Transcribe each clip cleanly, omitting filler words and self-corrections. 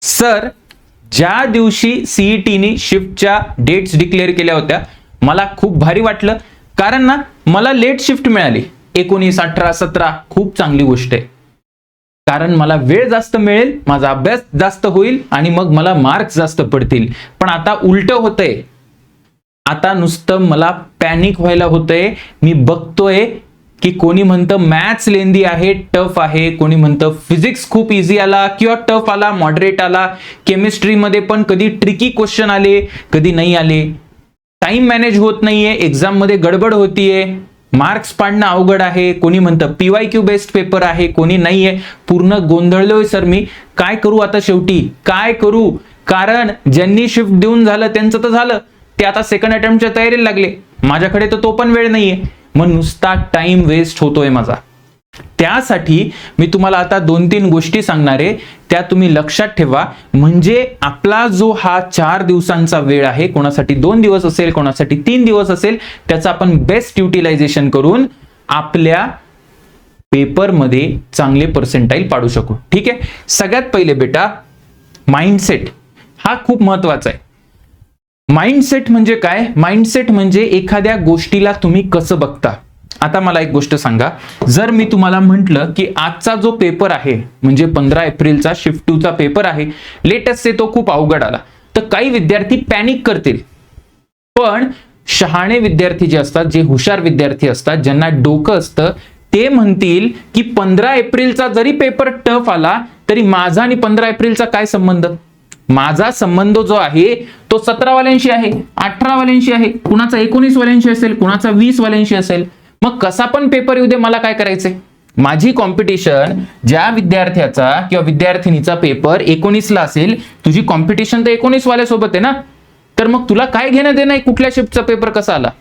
Sir, ज्या दिवशी सीईटीनी शिफ्टच्या dates declare केल्या होत्या मला खूप भारी वाटलं, कारण ना मला लेट शिफ्ट मिळाली. 19, 18, 17 खूप चांगली गोष्ट आहे, कारण मला वेळ जास्त मिळेल, माझा अभ्यास जास्त होईल आणि मग मला मार्क्स जास्त पडतील. पण आता उलट होतंय. आता नुसतं मला पॅनिक व्हायला होतंय. मी बघतोय की कोणी म्हणतं मॅथ्स लेंदी आहे, टफ आहे, कोणी म्हणतं फिजिक्स खूप इझी आला किंवा टफ आला, मॉडरेट आला. केमिस्ट्रीमध्ये पण कधी ट्रिकी क्वेश्चन आले, कधी नाही आले. टाइम मॅनेज होत नाहीये, एक्झाम मध्ये गडबड होतीये, मार्क्स पाडणं अवघड आहे. कोणी म्हणतं PYQ बेस्ड पेपर आहे, कोणी नाहीये. पूर्ण गोंधळलोय सर मी. काय करू आता शेवटी, काय करू? कारण ज्यांनी शिफ्ट देऊन झालं त्यांचं तर झालं, ते आता सेकंड अटेम्प्टच्या तयारीला लागले. माझ्याकडे तर तो पण वेळ नाहीये. मग नुसता टाइम वेस्ट होतोय माझा. त्यासाठी मी तुम्हाला आता 2-3 गोष्टी सांगणार आहे, त्या तुम्ही लक्षात ठेवा. म्हणजे आपला जो हा 4 दिवसांचा वेळ आहे, कोणासाठी 2 दिवस असेल, कोणासाठी 3 दिवस असेल, त्याचा आपण बेस्ट युटिलायझेशन करून आपल्या पेपरमध्ये चांगले पर्सेंटाईल पाडू शकू. ठीक आहे. सगळ्यात पहिले बेटा, माइंडसेट हा खूप महत्वाचा आहे. माइंडसेट म्हणजे काय? माइंडसेट म्हणजे एखाद्या गोष्टीला तुम्ही कसं बघता. आता मला एक गोष्ट सांगा, जर मी तुम्हाला म्हटलं की आजचा जो पेपर आहे म्हणजे 15 एप्रिलचा शिफ्ट 2 चा पेपर आहे, लेटेस्ट से तो खूप अवघड आला, तर काही विद्यार्थी पॅनिक करतील. पण शहाणे विद्यार्थी जे असतात, जे हुशार विद्यार्थी असतात, ज्यांना डोकं असतं, ते म्हणतील की 15 एप्रिलचा जरी पेपर टफ आला तरी माझा आणि 15 एप्रिलचा काय संबंध? माझा संबंध जो आहे तो 17 वाल्यांशी आहे, 18 वाल्यांशी आहे, कुणाचा 19 वाल्यांशी असेल, कुणाचा 20 वाल्यांशी असेल. मग कसा पण पेपर येऊ दे, मला काय करायचंय? माझी कॉम्पिटिशन ज्या विद्यार्थ्याचा किंवा विद्यार्थिनीचा पेपर 19 ला असेल, तुझी कॉम्पिटिशन तर 19 वाल्यासोबत आहे ना. तर मग तुला काय घेणं देणं आहे कुठल्या शिफ्टचा पेपर कसा आला?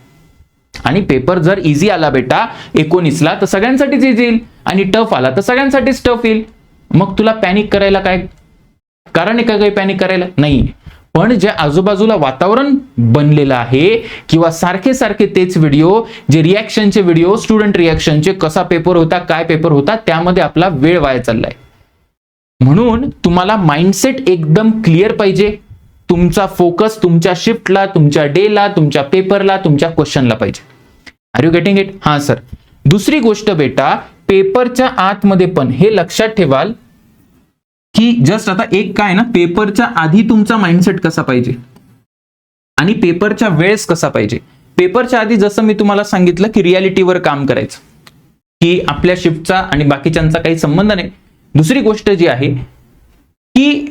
आणि पेपर जर इझी आला बेटा 19 ला तर सगळ्यांसाठीच इझी येईल, आणि टफ आला तर सगळ्यांसाठीच टफ येईल. मग तुला पॅनिक करायला काय कारण आहे का? काही पॅनिक करायला नाही. पण जे आजूबाजूला वातावरण बनलेलं आहे किंवा सारखे सारखे तेच व्हिडिओ, जे रिॲक्शनचे व्हिडिओ, स्टुडंट रिॲक्शनचे, कसा पेपर होता, काय पेपर होता, त्यामध्ये आपला वेळ वाया चाललाय. म्हणून तुम्हाला माइंडसेट एकदम क्लिअर पाहिजे. तुमचा फोकस तुमच्या शिफ्टला, तुमच्या डेला, तुमच्या पेपरला, तुमच्या क्वेश्चनला पाहिजे. Are you getting it? हा सर. दुसरी गोष्ट बेटा, पेपरच्या आतमध्ये पण हे लक्षात ठेवाल की जस्ट आता एक काय ना, पेपरच्या आधी तुमचा माइंडसेट कसा पाहिजे आणि पेपरच्या वेळेस कसा पाहिजे. पेपरच्या आधी जसं मी तुम्हाला सांगितलं की रियालिटीवर काम करायचं, की आपल्या शिफ्टचा आणि बाकीच्यांचा काही संबंध नाही. दुसरी गोष्ट जी आहे की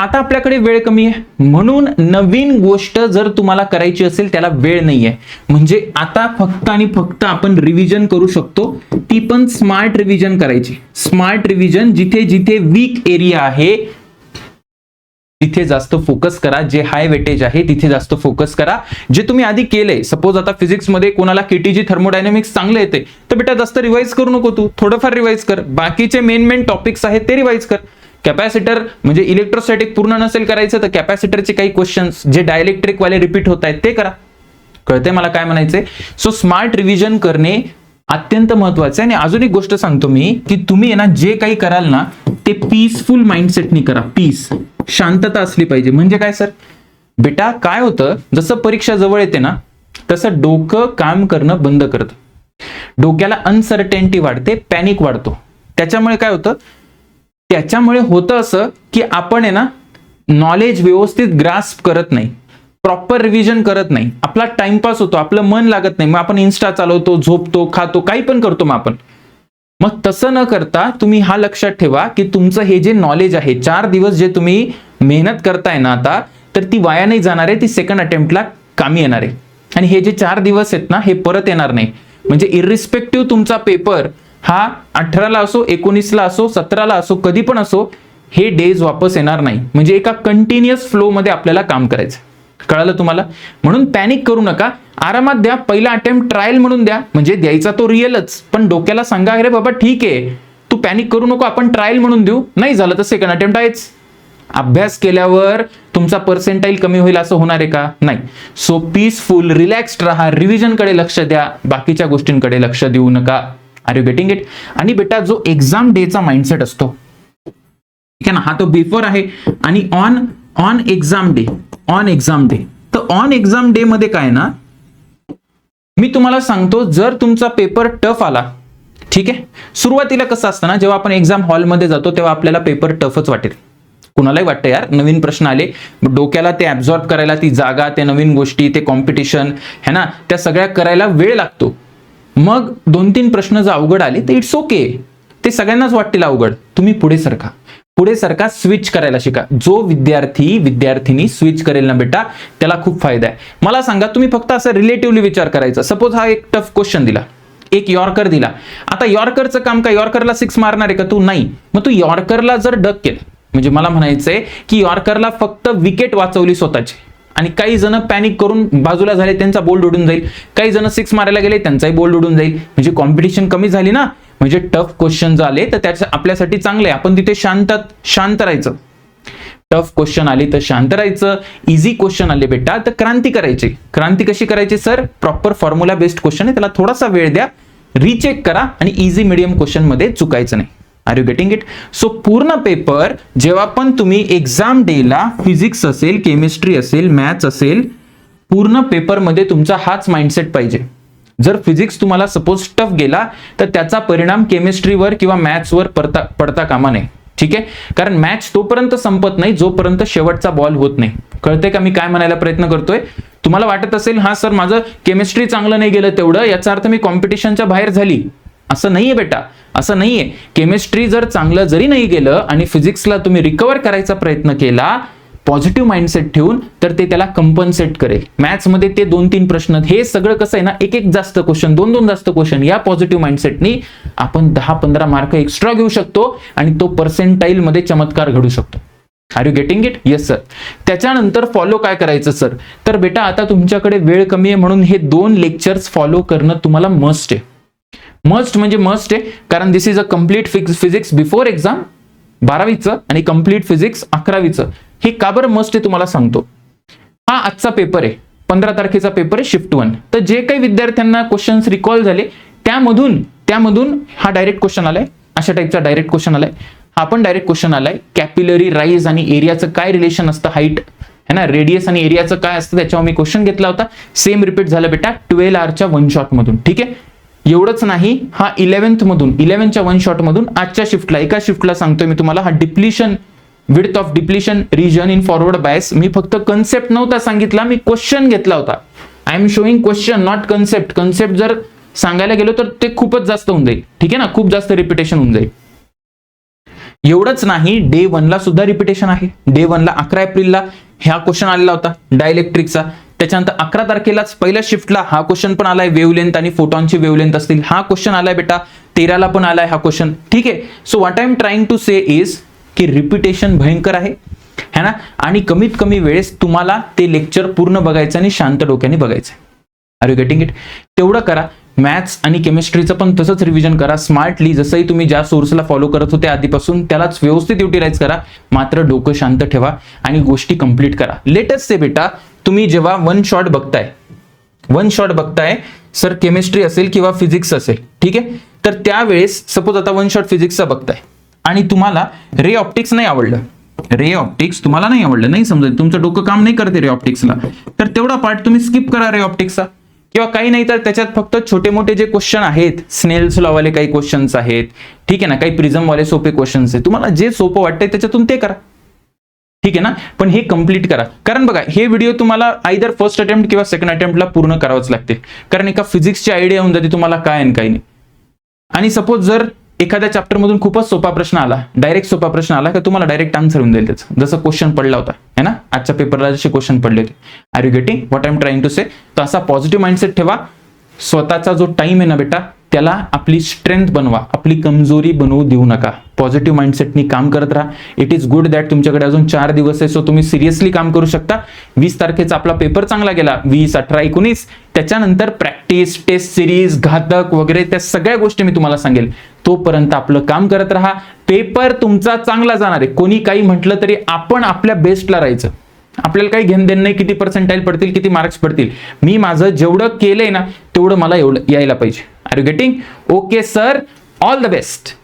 आता आपल्याकडे वेळ कमी आहे, म्हणून नवीन गोष्ट जर तुम्हाला करायची असेल त्याला वेळ नाहीये. म्हणजे आता फक्त आणि फक्त आपण रिव्हिजन करू शकतो, ती पण स्मार्ट रिव्हिजन करायची. स्मार्ट रिव्हिजन, जिथे जिथे वीक एरिया आहे तिथे जास्त फोकस करा. जे हाय वेटेज आहे तिथे जास्त फोकस करा. जे तुम्ही आधी केलंय, सपोज आता फिजिक्स मध्ये कोणाला केटीजी थर्मोडायनेमिक्स चांगले येते, तर बेटा जास्त रिवाइज करू नको, तू थोडंफार रिवाइज कर. बाकीचे मेन टॉपिक्स आहेत ते रिवाइज कर. कॅपॅसिटर म्हणजे इलेक्ट्रोस्टॅटिक पूर्ण नसेल करायचं तर कॅपॅसिटरचे काही क्वेश्चन्स जे डायलेक्ट्रिक वाले रिपीट होत आहेत ते करा. कळते मला काय म्हणायचंय? सो स्मार्ट रिव्हिजन करणे अत्यंत महत्वाचं आहे. आणि अजून एक गोष्ट सांगतो मी की तुम्ही ना जे काही कराल ना ते पीसफुल माइंडसेटनी करा. पीस, शांतता असली पाहिजे. म्हणजे काय सर? बेटा काय होतं, जसं परीक्षा जवळ येते ना तसं डोकं काम करणं बंद करतं. डोक्याला अनसर्टेनिटी वाढते, पॅनिक वाढतो. त्याच्यामुळे काय होतं? त्याच्यामुळे होतं असं की आपण आहे ना नॉलेज व्यवस्थित ग्रास्प करत नाही, प्रॉपर रिव्हिजन करत नाही, आपला टाइमपास होतो, आपलं मन लागत नाही, मग आपण इन्स्टा चालवतो, झोपतो, खातो, काही पण करतो मग आपण. मग तसं न करता तुम्ही हा लक्षात ठेवा की तुमचं हे जे नॉलेज आहे, 4 दिवस जे तुम्ही मेहनत करताय ना आता, तर ती वाया नाही जाणार आहे, ती सेकंड अटेम्प्टला कामी येणार आहे. आणि हे जे 4 दिवस आहेत ना हे परत येणार नाही. म्हणजे इररिस्पेक्टिव्ह तुमचा पेपर हा 18 ला असो, 19 ला असो, 17 ला असो, कधी पण असो, हे डेज वापस येणार नाही. म्हणजे एका कंटिन्युअस फ्लो मध्ये आपल्याला काम करायचं. कळालं तुम्हाला? म्हणून पॅनिक करू नका, आरामात द्या. पहिला अटेम्प्ट ट्रायल म्हणून द्या, म्हणजे द्यायचा तो रिअलच, पण डोक्याला सांगा अरे बाबा ठीक आहे, तू पॅनिक करू नको, आपण ट्रायल म्हणून देऊ, नाही झालं तर सेकंड अटेम्प्ट आहेच. अभ्यास केल्यावर तुमचा पर्सेंटाईल कमी होईल असं होणार आहे का? नाही. सो पीसफुल, रिलॅक्स्ड राहा, रिव्हिजन कडे लक्ष द्या, बाकीच्या गोष्टींकडे लक्ष देऊ नका. Are you getting it? आणि बेटा जो एक्झाम डेचा माइंडसेट असतो, ठीक आहे ना, हा तो बिफोर आहे. आणि ऑन एक्झाम डे, तर ऑन एक्झाम डे मध्ये काय ना, मी तुम्हाला सांगतो, जर तुमचा पेपर टफ आला, ठीक आहे, सुरुवातीला कसं असतं ना, जेव्हा आपण एक्झाम हॉलमध्ये जातो तेव्हा आपल्याला पेपर टफच वाटेल. कुणालाही वाटतं यार नवीन प्रश्न आले, डोक्याला ते ऍब्झॉर्ब करायला, ती जागा, त्या नवीन गोष्टी, ते कॉम्पिटिशन है ना, त्या सगळ्या करायला वेळ लागतो. मग 2-3 प्रश्न जर अवघड आले तर इट्स ओके, ते सगळ्यांनाच वाटतील अवघड. तुम्ही पुढे सरका, स्विच करायला शिका. जो विद्यार्थी स्विच करेल ना बेटा, त्याला खूप फायदा आहे. मला सांगा, तुम्ही फक्त असं रिलेटिव्हली विचार करायचा. सपोज हा एक टफ क्वेश्चन दिला, एक यॉर्कर दिला. आता यॉर्करचं काम काय, यॉर्करला 6 मारणार आहे का तू? नाही. मग तू यॉर्करला जर डक केलं, म्हणजे मला म्हणायचंय की यॉर्करला फक्त विकेट वाचवली स्वतःची, आणि काही जण पॅनिक करून बाजूला झाले, त्यांचा बोल्ड उडून जाईल. काही जण 6 मारायला गेले, त्यांचाही बोल्ड उडून जाईल. म्हणजे कॉम्पिटिशन कमी झाली ना. म्हणजे टफ क्वेश्चन आले तर त्याच्या आपल्यासाठी चांगले, आपण तिथे शांत राहायचं. टफ क्वेश्चन आले तर शांत राहायचं. इझी क्वेश्चन आले बेटा तर क्रांती करायची. क्रांती कशी करायची sir? Proper formula based question आहे, त्याला थोडासा वेळ द्या, रिचेक करा, आणि इझी मीडियम क्वेश्चन मध्ये चुकायचं नाही. Are you getting it? So पूर्ण पेपर जेव्हा पण तुम्ही एक्झाम डेला, फिजिक्स असेल, केमिस्ट्री असेल, मॅथ्स असेल, पूर्ण पेपरमध्ये तुमचा हाच माइंडसेट पाहिजे. जर फिजिक्स तुम्हाला सपोज टफ गेला तर त्याचा परिणाम केमिस्ट्रीवर किंवा मॅथ्सवर पडता कामा नये. ठीक आहे, कारण मॅच तोपर्यंत संपत नाही जोपर्यंत शेवटचा बॉल होत नाही. कळते का मी काय म्हणायला प्रयत्न करतोय? तुम्हाला वाटत असेल हा सर माझं केमिस्ट्री चांगलं नाही गेलं तेवढं, याचा अर्थ मी कॉम्पिटिशनच्या बाहेर झाली. असं नाहीये बेटा, असं नाहीये. केमिस्ट्री जर चांगलं जरी नाही गेलं आणि फिजिक्सला तुम्ही रिकव्हर करायचा प्रयत्न केला पॉझिटिव्ह माइंडसेट ठेवून, तर ते त्याला कंपन्सेट करेल. मॅथ्स मध्ये ते 2-3 प्रश्न, हे सगळं कसं आहे ना, एक जास्त क्वेश्चन, 2 जास्त क्वेश्चन, या पॉझिटिव्ह माइंडसेटनी आपण 10-15 मार्क एक्स्ट्रा घेऊ शकतो आणि तो पर्सेंटाईल मध्ये चमत्कार घडू शकतो. Are you getting it? Yes sir. त्याच्यानंतर फॉलो काय करायचं सर? तर बेटा आता तुमच्याकडे वेळ कमी आहे म्हणून हे 2 लेक्चर्स फॉलो करणं तुम्हाला मस्ट आहे. मस्ट म्हणजे मस्ट आहे, कारण this is a complete physics before exam 12वीचं आणि कम्प्लीट फिजिक्स 11वीचं. हे का बरं मस्ट आहे तुम्हाला सांगतो. हा आजचा पेपर आहे, 15 तारखेचा पेपर आहे, शिफ्ट 1. तर जे काही विद्यार्थ्यांना क्वेश्चन्स रिकॉल झाले त्यामधून हा डायरेक्ट क्वेश्चन आलाय, अशा टाईपचा डायरेक्ट क्वेश्चन आलाय. हा पण डायरेक्ट क्वेश्चन आलाय. कॅपिलरी राईज आणि एरियाचं काय रिलेशन असतं, हाईट है ना, रेडियस आणि एरियाचं काय असतं, त्याच्यावर मी क्वेश्चन घेतला होता. सेम रिपीट झालं बेटा 12 आरच्या 1 शॉट मधून. ठीक आहे, एवढंच नाही, हा 11च्या 1 शॉट मधून आजच्या शिफ्टला, एका शिफ्टला सांगतोय मी तुम्हाला, हा depletion, width of depletion region in forward bias. मी फक्त कन्सेप्ट नव्हता सांगितला, मी क्वेश्चन घेतला होता. I am showing question not concept. Concept जर सांगायला गेलो तर ते खूपच जास्त होऊन जाईल. ठीक आहे ना, खूप जास्त रिपिटेशन होऊन जाईल. एवढंच नाही, डे 1ला सुद्धा रिपिटेशन आहे. डे 1ला 11 एप्रिलला हा क्वेश्चन आलेला होता डायइलेक्ट्रिकचा. त्याच्यानंतर 11 तारखेलाच पहिल्या शिफ्टला हा क्वेश्चन पण आलाय, वेव्हलेंथ आणि फोटॉनची वेव्हलेंथ असतील, हा क्वेश्चन आलाय बेटा. 13ला पण आलाय हा क्वेश्चन. ठीक आहे, so what I am trying to say is की रिपिटेशन भयंकर आहे है ना, आणि कमीत कमी वेळेस तुम्हाला ते लेक्चर पूर्ण बघायचं आणि शांत डोक्याने बघायचं. Are you getting it? तेवढं करा. मॅथ्स आणि केमिस्ट्रीचं पण तसंच रिव्हिजन करा स्मार्टली, जसंही तुम्ही ज्या सोर्सला फॉलो करत होते आधीपासून त्यालाच व्यवस्थित युटिलाइज करा. मात्र डोकं शांत ठेवा आणि गोष्टी कंप्लीट करा. लेटेस्ट से बेटा, तुम्ही जेव्हा 1 शॉट बघताय सर, केमिस्ट्री असेल किंवा फिजिक्स असेल, ठीक आहे, तर त्यावेळेस सपोज आता 1 शॉट फिजिक्सचा बघताय आणि तुम्हाला रे ऑप्टिक्स नाही आवडलं, नाही समजलं, तुमचं डोकं काम नाही करते रे ऑप्टिक्सला, तर तेवढा पार्ट तुम्ही स्किप करा रे ऑप्टिक्सचा. किंवा काही नाही तर त्याच्यात फक्त छोटे मोठे जे क्वेश्चन आहेत, स्नेल्स लॉ वाले काही क्वेश्चन्स आहेत, ठीक आहे ना, काही प्रिझम वाले सोपे क्वेश्चन्स आहेत, तुम्हाला जे सोपं वाटतंय त्याच्यातून ते करा. ठीक आहे ना, पण हे कंप्लीट करा. कारण बघा, हे व्हिडिओ तुम्हाला आयदर फर्स्ट अटेम्प्ट किंवा सेकंड अटेम्प्टला पूर्ण करावंच लागते, कारण एका फिजिक्सची आयडिया होऊन जाते तुम्हाला काय आणि काय नाही. आणि सपोज जर एखाद्या चॅप्टर मधून खूपच सोपा प्रश्न आला, डायरेक्ट सोपा प्रश्न आला, की तुम्हाला डायरेक्ट आन्सर होऊन जाईल त्याचं, जसं क्वेश्चन पडला होता है ना, आजच्या पेपरला जसे क्वेश्चन पडले होते. Are you getting what I am trying to say? तर असा पॉझिटिव्ह माइंडसेट ठेवा. स्वतःचा जो टाइम आहे ना बेटा, त्याला आपली स्ट्रेंथ बनवा, आपली कमजोरी बनवू देऊ नका. पॉझिटिव्ह माइंडसेटनी काम करत राहा. इट इज गुड दॅट तुमच्याकडे अजून 4 दिवस आहे, सो तुम्ही सिरियसली काम करू शकता. 20 तारखेचा आपला पेपर चांगला गेला, 20, 18, 19. त्याच्यानंतर प्रॅक्टिस, टेस्ट सिरीज, घातक वगैरे त्या सगळ्या गोष्टी मी तुम्हाला सांगेल. तोपर्यंत आपलं काम करत राहा. पेपर तुमचा चांगला जाणार आहे. कोणी काही म्हटलं तरी आपण आपल्या बेस्टला राहायचं. आपल्याला काही घेणं देणं नाही किती पर्सेंटाईल पडतील, किती मार्क्स पडतील. मी माझं जेवढं केलंय ना तेवढं मला एवढं यायला पाहिजे. Are you getting? Okay sir, all the best.